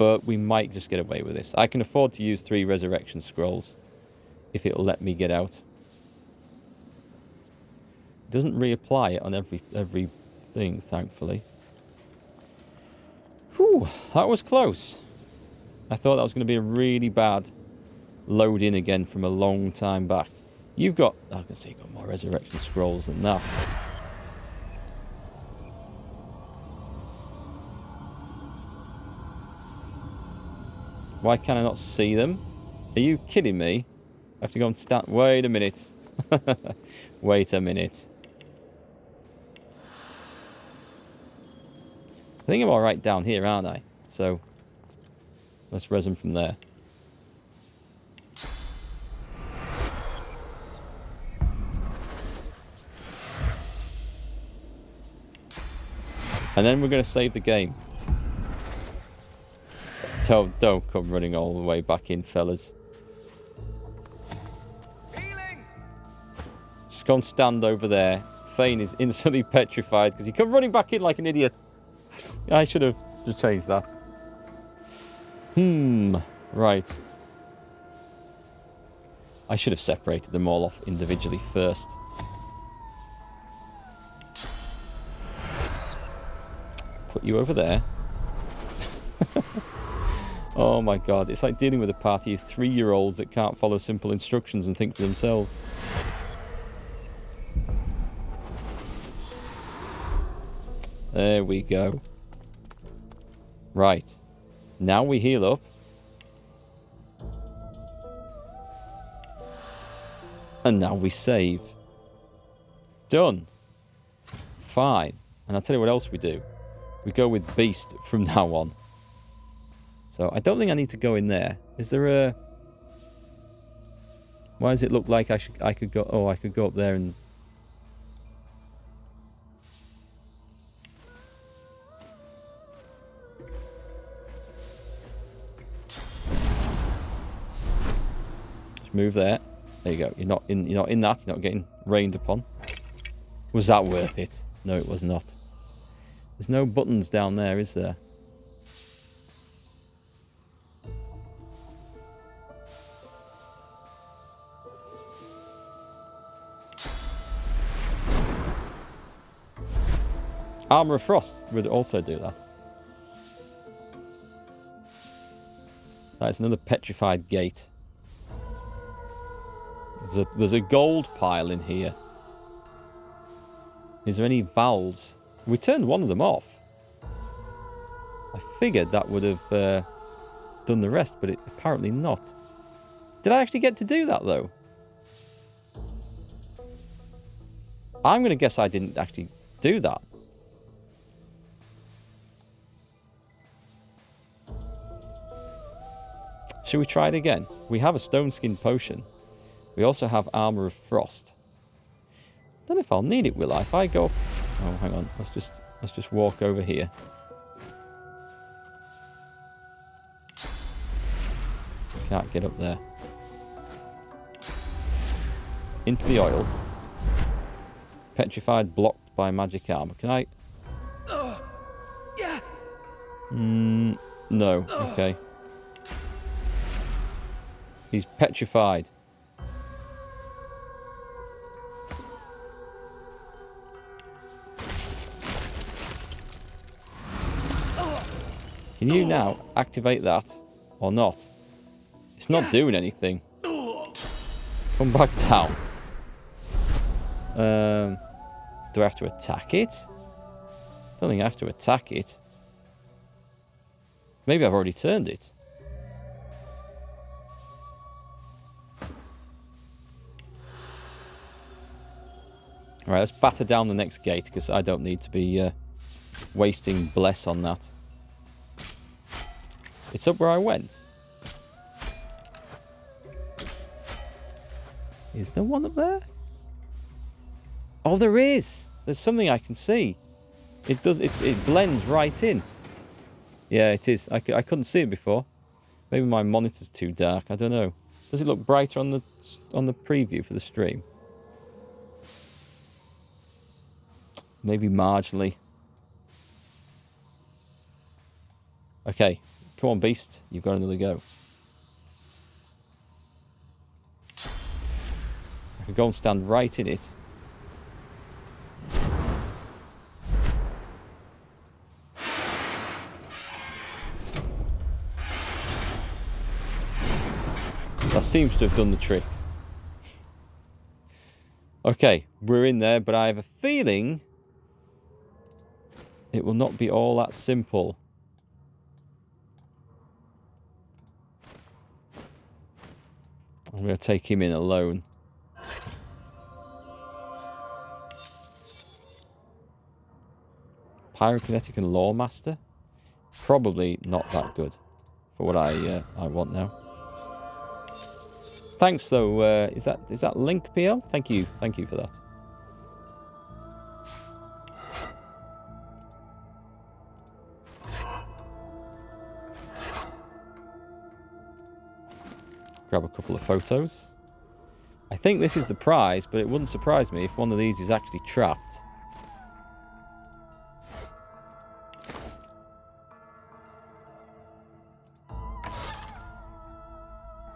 But we might just get away with this. I can afford to use 3 resurrection scrolls if it'll let me get out. It doesn't reapply it on every thing, thankfully. Whew, that was close. I thought that was going to be a really bad load in again from a long time back. You've got... I can see you've got more resurrection scrolls than that. Why can I not see them? Are you kidding me? I have to go and stand... Wait a minute. Wait a minute. I think I'm alright down here, aren't I? So, let's res them from there. And then we're going to save the game. Don't come running all the way back in, fellas. Healing. Just go and stand over there. Fane is instantly petrified because he come running back in like an idiot. I should have just changed that. Right. I should have separated them all off individually first. Put you over there. Oh my god, it's like dealing with a party of 3-year-olds that can't follow simple instructions and think for themselves. There we go. Right. Now we heal up. And now we save. Done. Fine. And I'll tell you what else we do. We go with Beast from now on. So I don't think I need to go in there. Is there a... Why does it look like I could go... Oh, I could go up there and... Just move there. There you go. You're not in that. You're not getting rained upon. Was that worth it? No, it was not. There's no buttons down there, is there? Armor of Frost would also do that. That's another petrified gate. There's a gold pile in here. Is there any valves? We turned one of them off. I figured that would have done the rest, but apparently not. Did I actually get to do that, though? I'm going to guess I didn't actually do that. Should we try it again? We have a stone skin potion. We also have armor of frost. Don't know if I'll need it, will I? If I go... Oh, hang on. Let's just walk over here. Can't get up there. Into the oil. Petrified, blocked by magic armor. Can I... Yeah. No. Okay. He's petrified. Can you now activate that or not? It's not doing anything. Come back down. Do I have to attack it? I don't think I have to attack it. Maybe I've already turned it. Alright, let's batter down the next gate, because I don't need to be wasting bless on that. It's up where I went. Is there one up there? Oh, there is! There's something I can see. It does. It blends right in. Yeah, it is. I couldn't see it before. Maybe my monitor's too dark. I don't know. Does it look brighter on the preview for the stream? Maybe marginally. Okay. Come on, beast. You've got another go. I could go and stand right in it. That seems to have done the trick. Okay, we're in there, but I have a feeling it will not be all that simple. I'm going to take him in alone. Pyrokinetic and Lawmaster? Probably not that good for what I want now. Thanks though, is that Link PL? Thank you for that. Grab a couple of photos. I think this is the prize, but it wouldn't surprise me if one of these is actually trapped.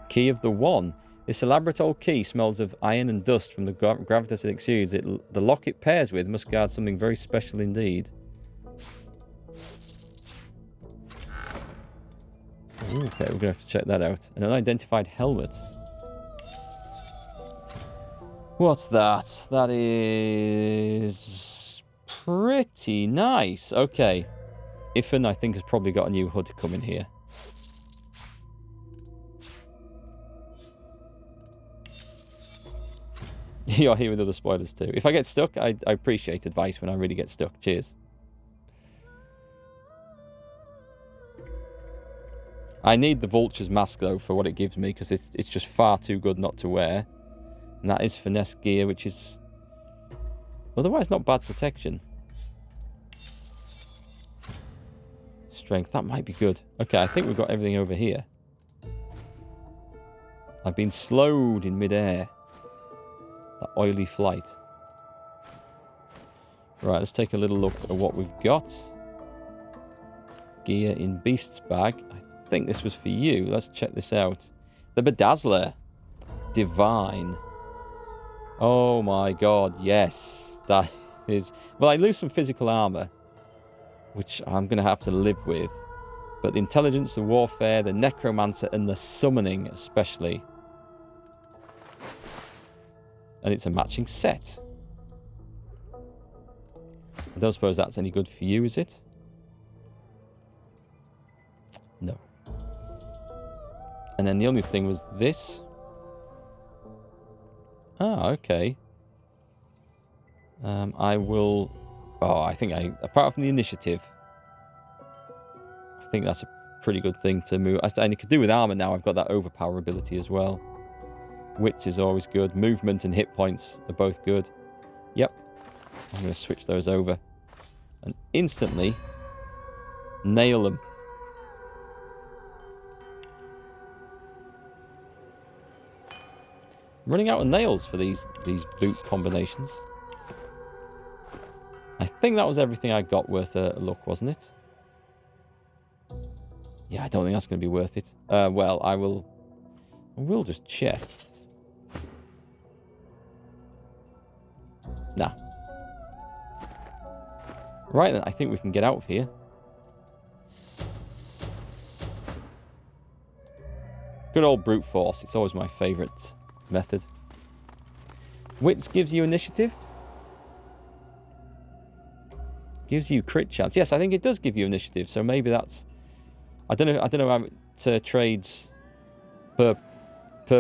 Key of the One. This elaborate old key smells of iron and dust from the gravitas it exudes. The lock it pairs with must guard something very special indeed. Ooh, okay, we're going to have to check that out. An unidentified helmet. What's that? That is pretty nice. Okay. Ifan, I think, has probably got a new hood coming here. You're here with other spoilers too. If I get stuck, I appreciate advice when I really get stuck. Cheers. I need the Vulture's mask though for what it gives me, because it's just far too good not to wear. And that is finesse gear, which is otherwise not bad protection. Strength, that might be good. Okay, I think we've got everything over here. I've been slowed in midair. That oily flight. Right, let's take a little look at what we've got. Gear in Beast's bag. I think this was for you. Let's check this out. The Bedazzler. Divine. Oh my god, yes. That is... Well, I lose some physical armor, which I'm going to have to live with. But the intelligence, the warfare, the necromancer, and the summoning especially. And it's a matching set. I don't suppose that's any good for you, is it? No. And then the only thing was this. Ah, okay. I will... Oh, I think apart from the initiative, I think that's a pretty good thing to move. And it could do with armor now. I've got that overpower ability as well. Wits is always good. Movement and hit points are both good. Yep. I'm going to switch those over. And instantly nail them. I'm running out of nails for these boot combinations. I think that was everything I got worth a look, wasn't it? Yeah, I don't think that's going to be worth it. Well, I will just check. Nah. Right then, I think we can get out of here. Good old brute force. It's always my favourite method. Wits gives you initiative. Gives you crit chance. Yes, I think it does give you initiative. So maybe that's... I don't know how it trades per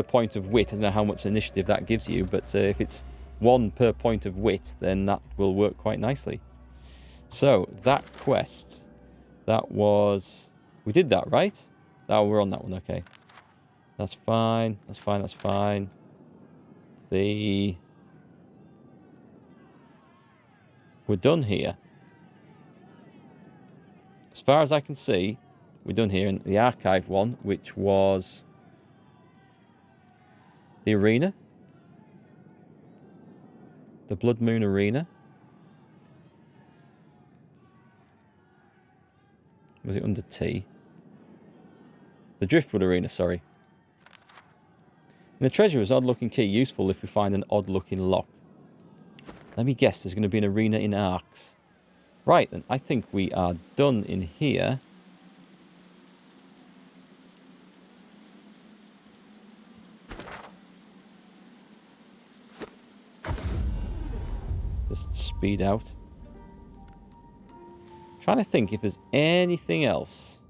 point of wit. I don't know how much initiative that gives you, but if it's 1 per point of wit, then that will work quite nicely. So, that quest, that was... We did that, right? Oh, we're on that one, okay. That's fine, that's fine, that's fine. We're done here. As far as I can see, we're done here in the archived one, which was the arena. The Blood Moon Arena. Was it under T? The Driftwood Arena, sorry. In the treasure is odd-looking key, useful if we find an odd-looking lock. Let me guess, there's going to be an arena in Arx. Right, then I think we are done in here. Just speed out. Trying to think if there's anything else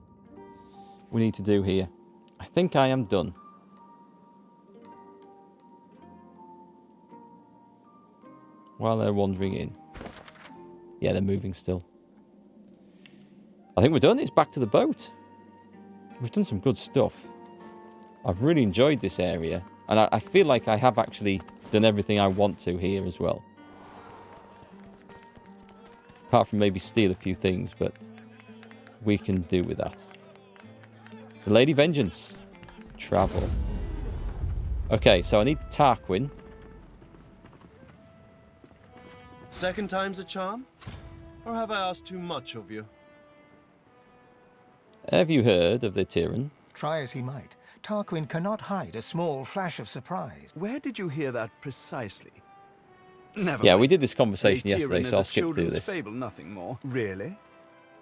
we need to do here. I think I am done. While they're wandering in. Yeah, they're moving still. I think we're done. It's back to the boat. We've done some good stuff. I've really enjoyed this area. And I feel like I have actually done everything I want to here as well. Apart from maybe steal a few things, but we can do with that. The Lady Vengeance. Travel. Okay, so I need Tarquin. Second time's a charm? Or have I asked too much of you? Have you heard of the Tyrann? Try as he might, Tarquin cannot hide a small flash of surprise. Where did you hear that precisely? Never Yeah, mind. we did this conversation A yesterday, Tyrann so is I'll a skip through children's this. fable, nothing more. Really?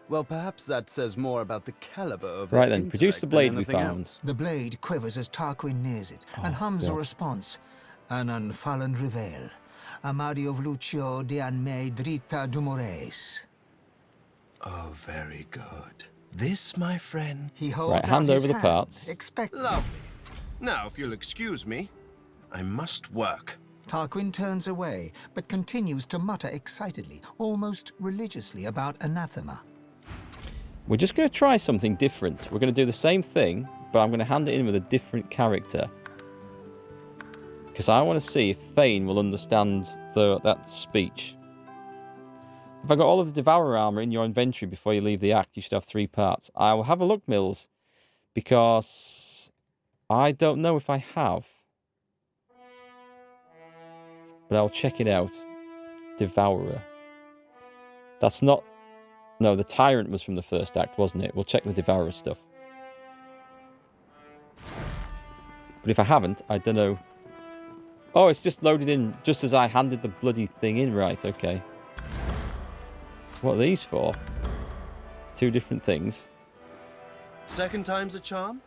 Well, perhaps that says more about the caliber of Right their then, produce the intellect than blade we anything found. else. The blade quivers as Tarquin nears it, and hums a God. response. An unfallen reveil. Amadi of Lucio de Anme Drita Dumores. Oh, very good. This, my friend. He holds Right, out hand his over the parts. Expect. Lovely. Now, if you'll excuse me, I must work. Tarquin turns away, but continues to mutter excitedly, almost religiously, about anathema. We're just going to try something different. We're going to do the same thing, but I'm going to hand it in with a different character. Because I want to see if Thane will understand that speech. If I got all of the Devourer armor in your inventory before you leave the act, you should have 3 parts. I will have a look, Mills, because I don't know if I have. But I'll check it out. Devourer. That's not... No, the Tyrant was from the first act, wasn't it? We'll check the Devourer stuff. But if I haven't, I don't know. Oh, it's just loaded in just as I handed the bloody thing in. Right, okay. What are these for? 2 different things. Second time's a charm?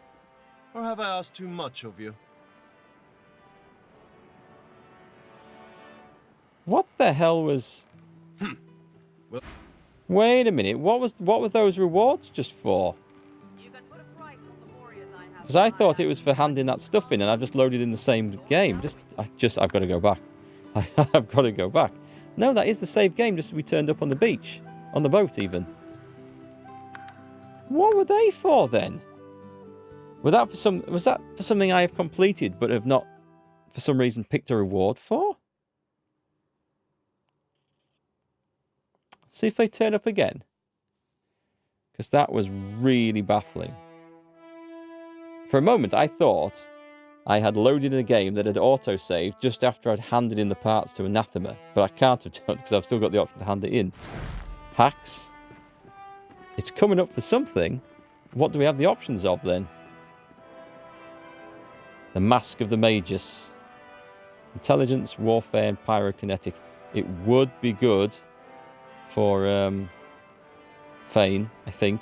Or have I asked too much of you? What the hell was... Wait a minute, what were those rewards just for? Because I thought it was for handing that stuff in and I've just loaded in the same game. I've got to go back. I've got to go back. No, that is the save game, just as we turned up on the beach. On the boat, even. What were they for, then? Was that for something I have completed, but have not, for some reason, picked a reward for? See if they turn up again. Because that was really baffling. For a moment, I thought I had loaded in a game that had auto-saved just after I'd handed in the parts to Anathema. But I can't have done because I've still got the option to hand it in. Hacks. It's coming up for something. What do we have the options of then? The Mask of the Magus. Intelligence, Warfare, and Pyrokinetic. It would be good for Thane, I think.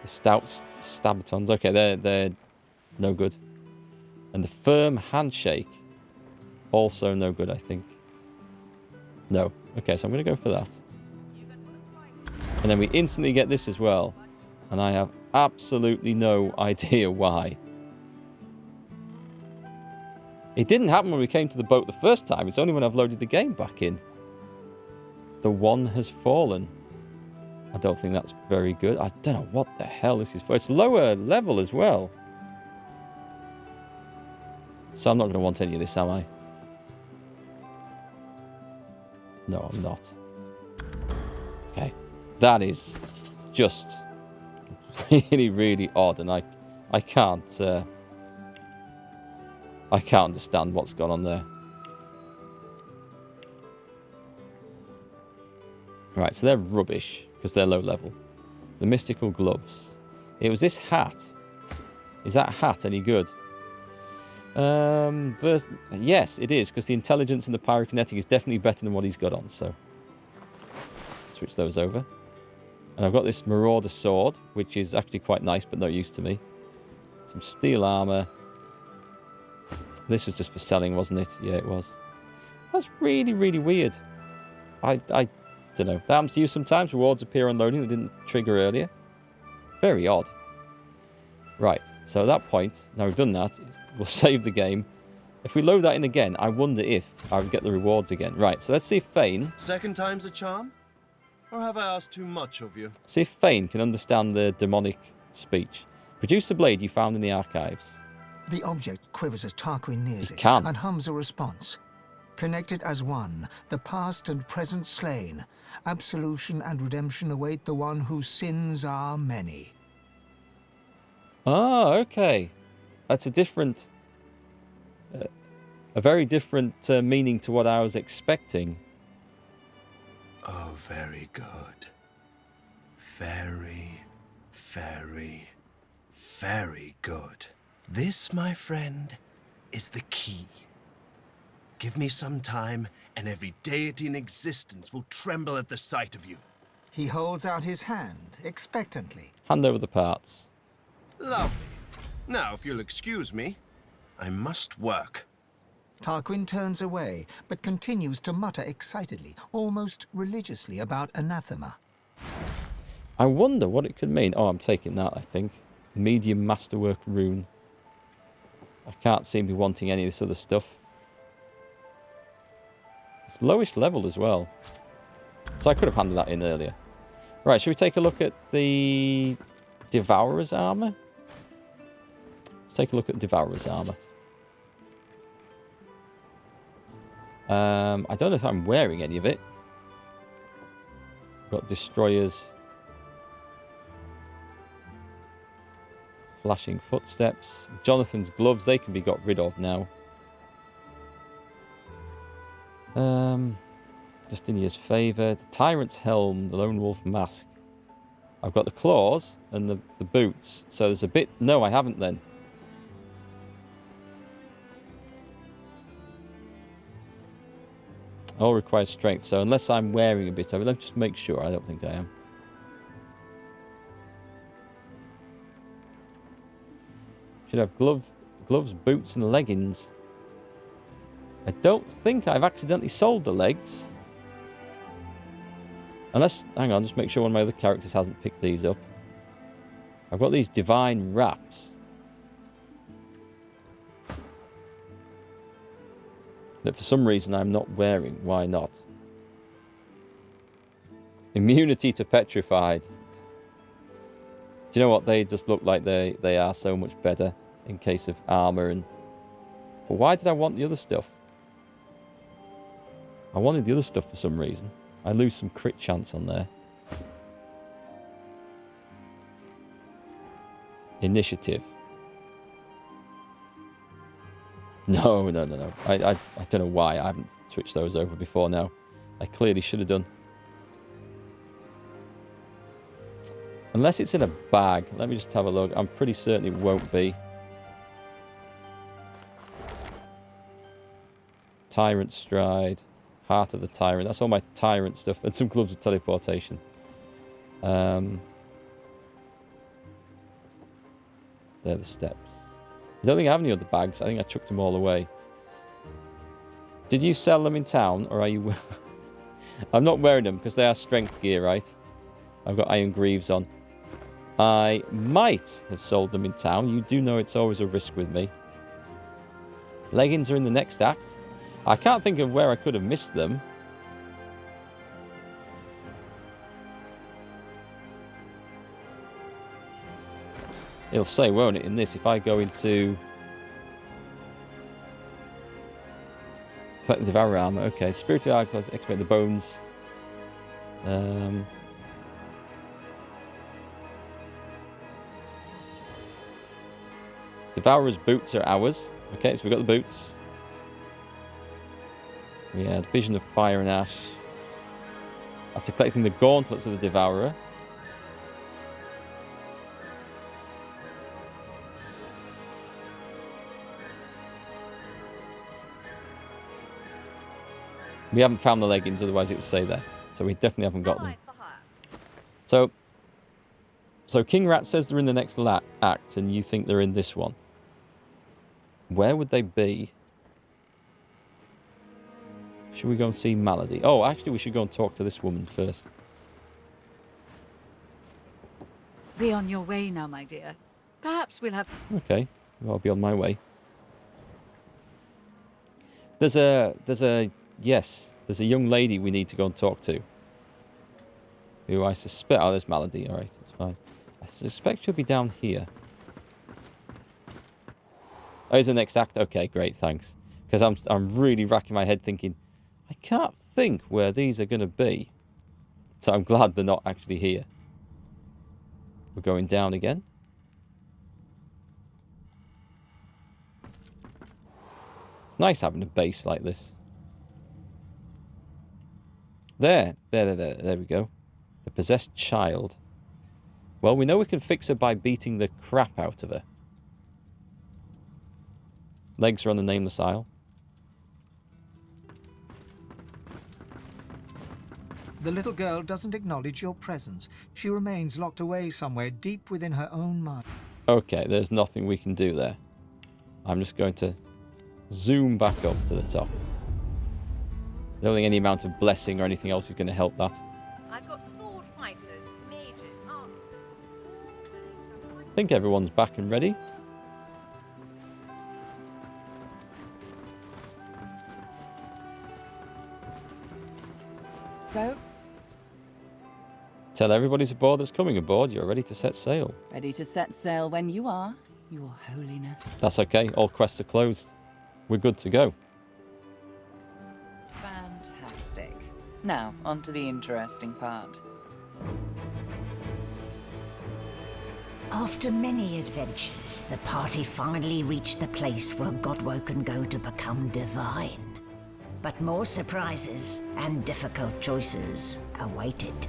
The Stout Stabatons. Okay, they're no good. And the Firm Handshake. Also no good, I think. No. Okay, so I'm going to go for that. And then we instantly get this as well. And I have absolutely no idea why. It didn't happen when we came to the boat the first time. It's only when I've loaded the game back in. The One Has Fallen. I don't think that's very good. I don't know what the hell this is for. It's lower level as well. So I'm not going to want any of this, am I? No, I'm not. Okay. That is just really, really odd. And I can't understand what's gone on there. Right, so they're rubbish because they're low level. The Mystical Gloves. It was this hat Is that hat any good? Yes, it is, because the intelligence and the pyrokinetic is definitely better than what he's got on, so... Switch those over. And I've got this Marauder sword, which is actually quite nice, but no use to me. Some steel armor. This was just for selling, wasn't it? Yeah, it was. That's really, really weird. I don't know. That happens to you sometimes. Rewards appear on loading that didn't trigger earlier. Very odd. Right, so at that point, now we've done that, we'll save the game. If we load that in again, I wonder if I would get the rewards again. Right, so let's see if Fane... Second time's a charm? Or have I asked too much of you? See if Fane can understand the demonic speech. Produce the blade you found in the archives. The object quivers as Tarquin nears it can. and hums a response. Connected as one, the past and present slain. Absolution and redemption await the one whose sins are many. Ah, okay. That's a different... a very different meaning to what I was expecting. Oh, very good. Very, very, very good. This, my friend, is the key. Give me some time, and every deity in existence will tremble at the sight of you. He holds out his hand, expectantly. Hand over the parts. Lovely. Now, if you'll excuse me, I must work. Tarquin turns away, but continues to mutter excitedly, almost religiously, about anathema. I wonder what it could mean. Oh, I'm taking that, I think. Medium masterwork rune. I can't seem to be wanting any of this other stuff. It's lowish level as well. So I could have handed that in earlier. Right, should we take a look at the Devourer's armor? Let's take a look at Devourer's armor. I don't know if I'm wearing any of it. Got Destroyers. Flashing footsteps. Jonathan's gloves, they can be got rid of now. Justinia's favour. The Tyrant's helm. The Lone Wolf mask. I've got the claws and the boots. So there's a bit... No, I haven't then. All requires strength. So unless I'm wearing a bit of it, let's just make sure. I don't think I am. Should have gloves, boots, and leggings. I don't think I've accidentally sold the legs. Unless, hang on, just make sure one of my other characters hasn't picked these up. I've got these divine wraps. That for some reason I'm not wearing. Why not? Immunity to petrified. Do you know what? They just look like they are so much better in case of armor and... But why did I want the other stuff? I wanted the other stuff for some reason. I lose some crit chance on there. Initiative. No. I don't know why I haven't switched those over before now. I clearly should have done. Unless it's in a bag. Let me just have a look. I'm pretty certain it won't be. Tyrant Stride. Heart of the Tyrant. That's all my Tyrant stuff. And some gloves of teleportation. They're the steps. I don't think I have any other bags. I think I chucked them all away. Did you sell them in town? Or are you... I'm not wearing them because they are strength gear, right? I've got iron greaves on. I might have sold them in town. You do know it's always a risk with me. Leggings are in the next act. I can't think of where I could have missed them. It'll say, won't it, in this, if I go into... Collect the Devourer armor. Okay, Spiritual Arc, excavate the bones. Devourer's boots are ours. Okay, so we've got the boots. We had Vision of Fire and Ash. After collecting the gauntlets of the Devourer. We haven't found the leggings, otherwise it would say there. So we definitely haven't got them. So King Rat says they're in the next act, and you think they're in this one. Where would they be? Should we go and see Malady? Oh, actually, we should go and talk to this woman first. Be on your way now, my dear. Perhaps we'll have... Okay, well, I'll be on my way. There's a young lady we need to go and talk to. Who I suspect... Oh, there's Malady. All right, that's fine. I suspect she'll be down here. Oh, here's the next act. Okay, great, thanks. Because I'm really racking my head thinking, I can't think where these are going to be. So I'm glad they're not actually here. We're going down again. It's nice having a base like this. There we go. The possessed child. Well, we know we can fix her by beating the crap out of her. Legs are on the nameless isle. The little girl doesn't acknowledge your presence. She remains locked away somewhere deep within her own mind. Okay, there's nothing we can do there. I'm just going to zoom back up to the top. I don't think any amount of blessing or anything else is going to help that. I've got sword fighters, mages, archers. I think everyone's back and ready. So, Tell everybody's aboard that's coming aboard. You're ready to set sail. ready to set sail when you are, Your Holiness. That's okay. All quests are closed. We're good to go. Fantastic. Now, on to the interesting part. After many adventures, the party finally reached the place where Godwo can go to become divine. But more surprises and difficult choices awaited.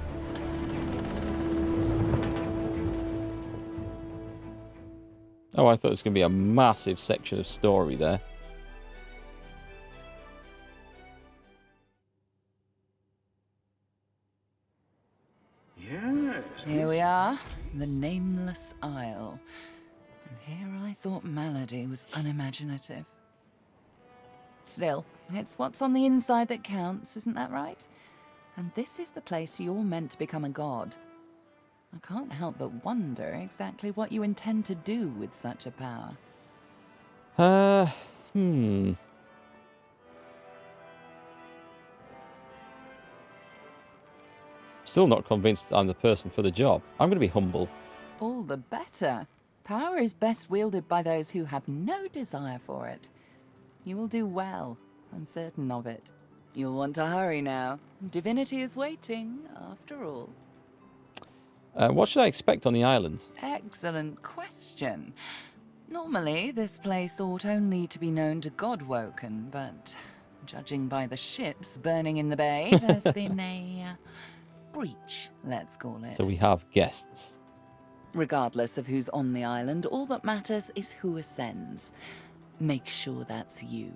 Oh, I thought it was going to be a massive section of story there. Yes. Here we are, the Nameless Isle. And here I thought Malady was unimaginative. Still, it's what's on the inside that counts, isn't that right? And this is the place you're meant to become a god. I can't help but wonder exactly what you intend to do with such a power. Still not convinced I'm the person for the job. I'm going to be humble. All the better. Power is best wielded by those who have no desire for it. You will do well, I'm certain of it. You'll want to hurry now. Divinity is waiting, after all. What should I expect on the island? Excellent question. Normally, this place ought only to be known to Godwoken, but judging by the ships burning in the bay, there's been a breach, let's call it. So we have guests. Regardless of who's on the island, all that matters is who ascends. Make sure that's you.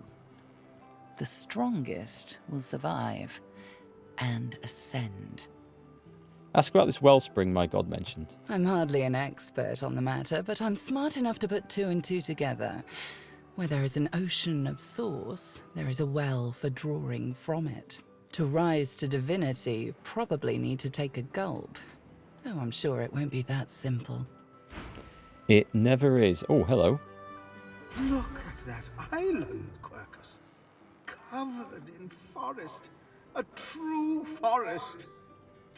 The strongest will survive and ascend. Ask about this wellspring my god mentioned. I'm hardly an expert on the matter, but I'm smart enough to put two and two together. Where there is an ocean of source, there is a well for drawing from it. To rise to divinity, you probably need to take a gulp. Though I'm sure it won't be that simple. It never is. Oh, hello. Look at that island, Quercus. Covered in forest. A true forest.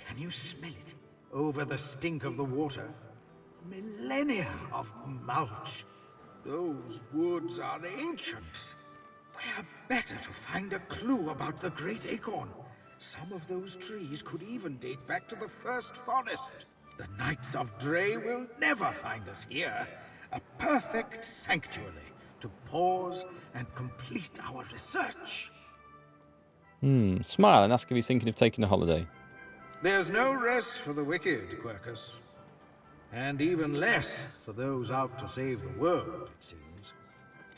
Can you smell it? Over the stink of the water. Millennia of mulch. Those woods are ancient. Where better to find a clue about the Great Acorn? Some of those trees could even date back to the first forest. The Knights of Dre will never find us here. A perfect sanctuary to pause and complete our research. Smile and ask if he's thinking of taking a holiday. There's no rest for the wicked, Quercus. And even less for those out to save the world, it seems.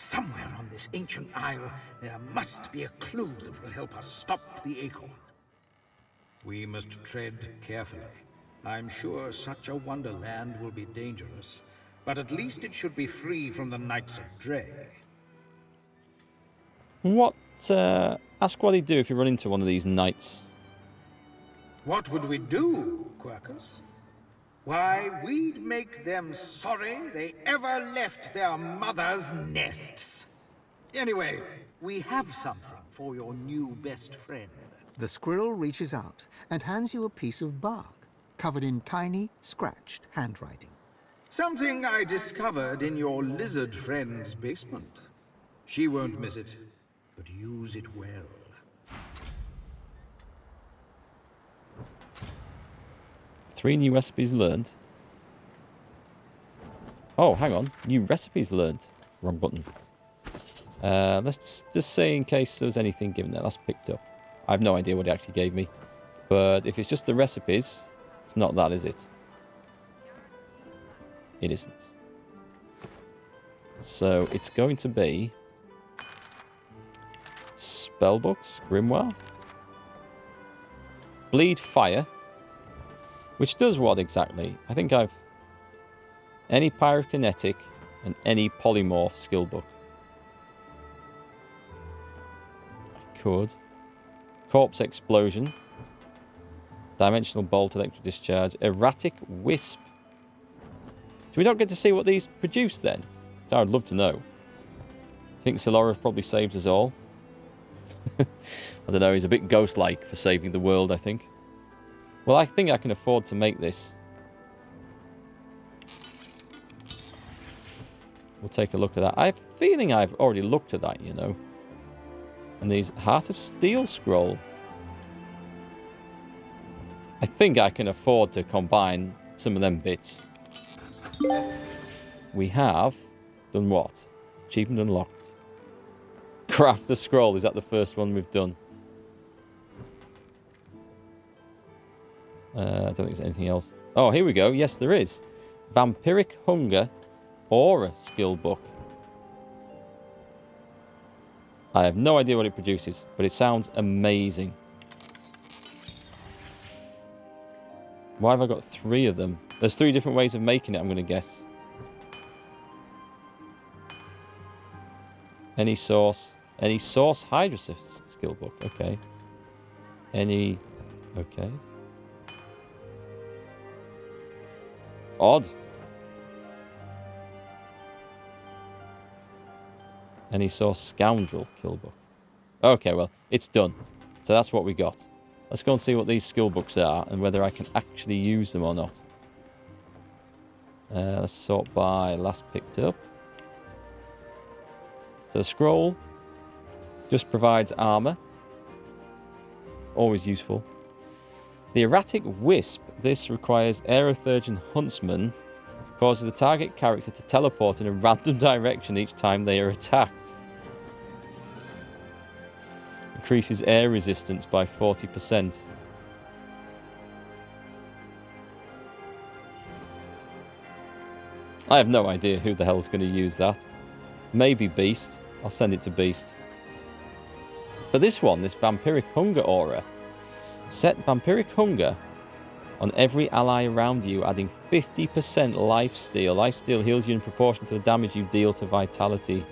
Somewhere on this ancient isle, there must be a clue that will help us stop the acorn. We must tread carefully. I'm sure such a wonderland will be dangerous, but at least it should be free from the Knights of Dre. What, ask what he'd do if you run into one of these knights. What would we do, Quercus? Why, we'd make them sorry they ever left their mother's nests. Anyway, we have something for your new best friend. The squirrel reaches out and hands you a piece of bark, covered in tiny, scratched handwriting. Something I discovered in your lizard friend's basement. She won't miss it, but use it well. Three new recipes learned. Oh, hang on. New recipes learned. Wrong button. Let's just say in case there was anything given there. That's picked up. I have no idea what it actually gave me. But if it's just the recipes, it's not that, is it? It isn't. So it's going to be spellbooks, grimoire, bleed fire, which does what exactly? I think I've any pyrokinetic and any polymorph skill book. I could. Corpse explosion, dimensional bolt, electric discharge, erratic wisp. Do we not get to see what these produce then? I would love to know. I think Silora probably saves us all. I don't know, he's a bit ghost-like for saving the world, I think. Well, I think I can afford to make this. We'll take a look at that. I have a feeling I've already looked at that, you know. And these Heart of Steel scroll. I think I can afford to combine some of them bits. We have done what? Achievement unlocked. Craft a scroll. Is that the first one we've done? I don't think there's anything else. Oh, here we go. Yes, there is. Vampiric Hunger Aura skill book. I have no idea what it produces, but it sounds amazing. Why have I got 3 of them? There's 3 different ways of making it, I'm going to guess. Any source Hydrosifts skill book. Okay. Okay. Odd. Any source Scoundrel kill book. Okay, well, it's done. So that's what we got. Let's go and see what these skill books are and whether I can actually use them or not. Let's sort by last picked up. So the scroll just provides armor. Always useful. The erratic wisp. This requires Aerothergen Huntsman. Causes the target character to teleport in a random direction each time they are attacked. Increases air resistance by 40%. I have no idea who the hell's going to use that. Maybe Beast. I'll send it to Beast. But this one, this Vampiric Hunger Aura. Set Vampiric Hunger on every ally around you, adding 50% lifesteal. Lifesteal heals you in proportion to the damage you deal to vitality.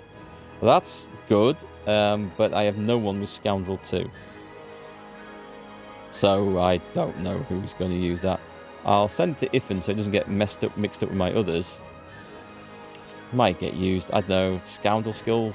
Well, that's good, but I have no one with Scoundrel 2. So I don't know who's going to use that. I'll send it to Iffin so it doesn't get mixed up with my others. Might get used. I don't know. Scoundrel skills.